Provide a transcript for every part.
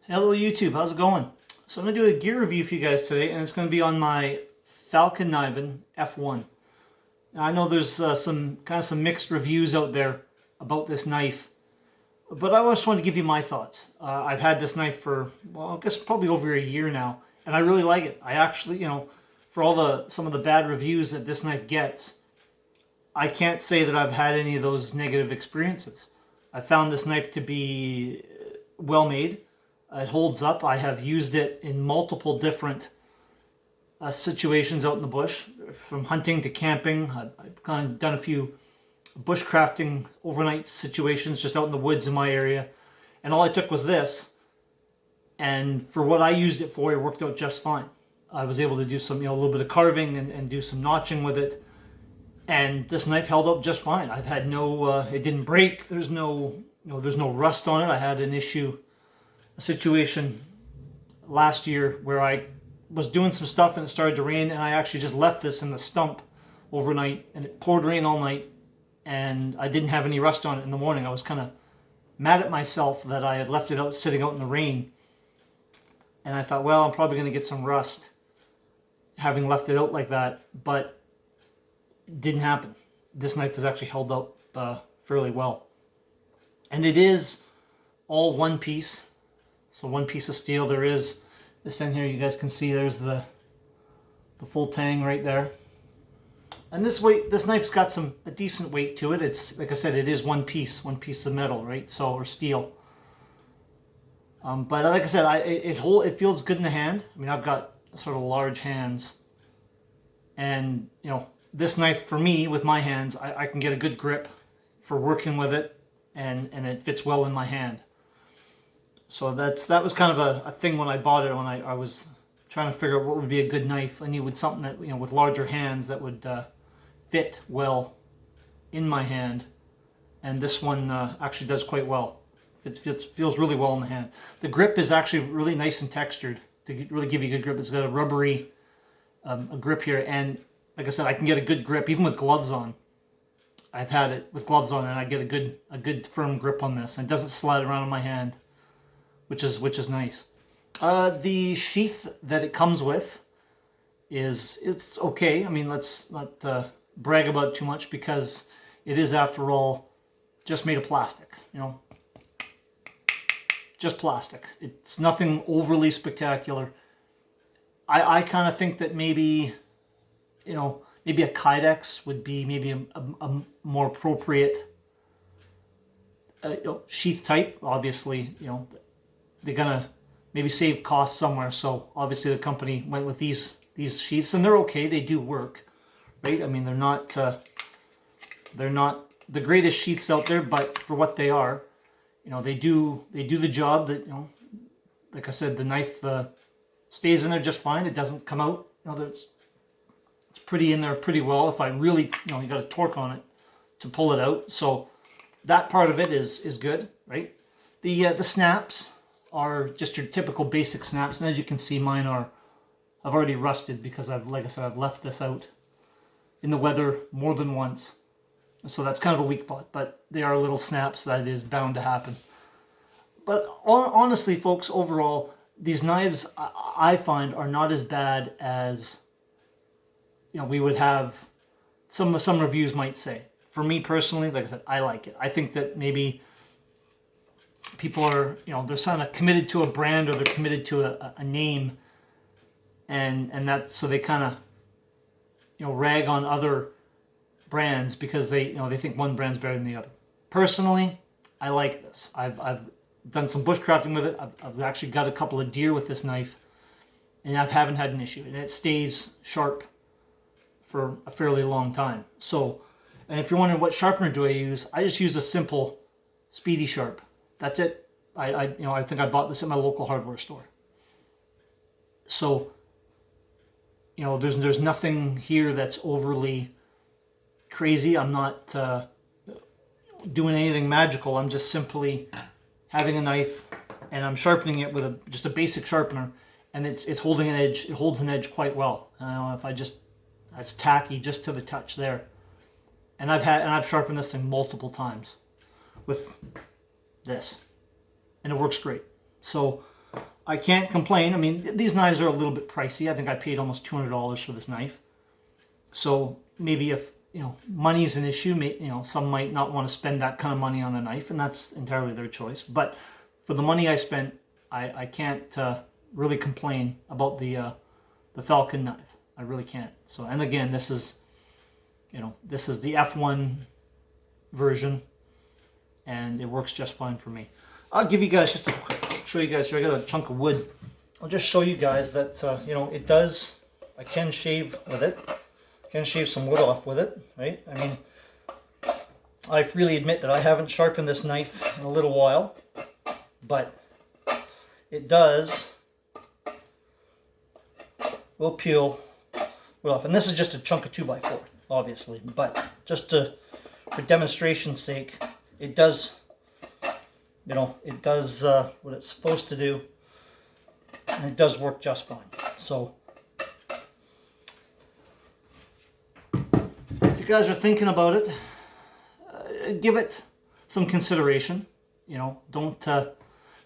Hello YouTube, how's it going? So I'm going to do a gear review for you guys today, and it's going to be on my Fallkniven F1. Now, I know there's some mixed reviews out there about this knife, but I just want to give you my thoughts. I've had this knife for, well, I guess probably over a year now, and I really like it. I actually, for some of the bad reviews that this knife gets, I can't say that I've had any of those negative experiences. I found this knife to be well made. It holds up. I have used it in multiple different situations out in the bush, from hunting to camping. I've kind of done a few bushcrafting overnight situations just out in the woods in my area. And all I took was this. And for what I used it for, it worked out just fine. I was able to do some, a little bit of carving and do some notching with it. And this knife held up just fine. I've had it didn't break. There's no rust on it. I had a situation last year where I was doing some stuff and it started to rain, and I actually just left this in the stump overnight, and it poured rain all night, and I didn't have any rust on it in the morning. I was kind of mad at myself that I had left it out sitting out in the rain, and I thought, well, I'm probably going to get some rust having left it out like that, but it didn't happen. This knife has actually held up fairly well, and it is all one piece. So one piece of steel. There is this in here. You guys can see there's the full tang right there. And this knife's got a decent weight to it. It's, like I said, it is one piece of metal, right? So, or steel. But like I said, it feels good in the hand. I mean, I've got sort of large hands, and this knife for me with my hands, I can get a good grip for working with it, and it fits well in my hand. So that was kind of a thing when I bought it, when I was trying to figure out what would be a good knife. I needed something that, with larger hands that would fit well in my hand. And this one actually does quite well. It feels really well in the hand. The grip is actually really nice and textured to really give you a good grip. It's got a rubbery a grip here. And like I said, I can get a good grip even with gloves on. I've had it with gloves on, and I get a good firm grip on this. And it doesn't slide around in my hand, which is nice. The sheath that it comes with it's okay. I mean, let's not brag about it too much, because it is, after all, just made of plastic. Just plastic. It's nothing overly spectacular. I kind of think that maybe a Kydex would be maybe a more appropriate sheath type. Obviously, they're gonna maybe save costs somewhere, so obviously the company went with these sheaths, and they're okay. They do work, right? I mean, they're not the greatest sheaths out there, but for what they are, they do the job. That like I said, the knife stays in there just fine. It doesn't come out. It's pretty in there pretty well. If I really, you got to torque on it to pull it out. So that part of it is good, right? The snaps are just your typical basic snaps, and as you can see, mine I've already rusted because like I said, I've left this out in the weather more than once, so that's kind of a weak spot. But they are little snaps that is bound to happen. But honestly, folks, overall, these knives I find are not as bad as we would have some reviews might say. For me personally, like I said, I like it. I think that maybe people are, they're kind of committed to a brand, or they're committed to a name, and that's, so they kind of, rag on other brands because they think one brand's better than the other. Personally, I like this. I've done some bushcrafting with it. I've actually got a couple of deer with this knife, and I haven't had an issue, and it stays sharp for a fairly long time. So, and if you're wondering what sharpener do I use, I just use a simple Speedy Sharp. That's it. I think I bought this at my local hardware store. So, there's nothing here that's overly crazy. I'm not doing anything magical. I'm just simply having a knife, and I'm sharpening it with just a basic sharpener, and it's holding an edge. It holds an edge quite well. That's tacky just to the touch there. And I've sharpened this thing multiple times with this, and it works great. So I can't complain. I mean, these knives are a little bit pricey. I think I paid almost $200 for this knife. So maybe if, money is an issue, some might not want to spend that kind of money on a knife, and that's entirely their choice. But for the money I spent, I can't really complain about the Falcon knife. I really can't. So, and again, this is the F1 version, and it works just fine for me. I'll give you guys just a quick, show you guys here. I got a chunk of wood. I'll just show you guys that, it does, I can shave with it. I can shave some wood off with it, right? I mean, I freely admit that I haven't sharpened this knife in a little while, but it will peel wood off. And this is just a chunk of 2x4, obviously, but just for demonstration's sake, it does, it does what it's supposed to do, and it does work just fine. So if you guys are thinking about it, give it some consideration. Don't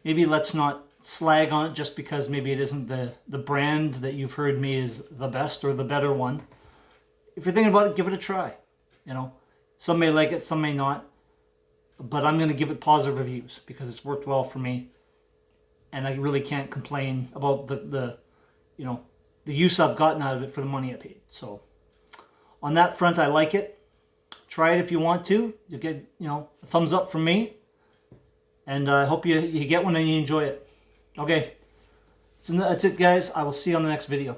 maybe let's not slag on it just because maybe it isn't the brand that you've heard me is the best or the better one. If you're thinking about it, give it a try. Some may like it, some may not, but I'm going to give it positive reviews because it's worked well for me, and I really can't complain about the use I've gotten out of it for the money I paid. So on that front, I like it. Try it if you want to. You'll get a thumbs up from me, and I hope you get one and you enjoy it. Okay, so that's it, guys. I will see you on the next video.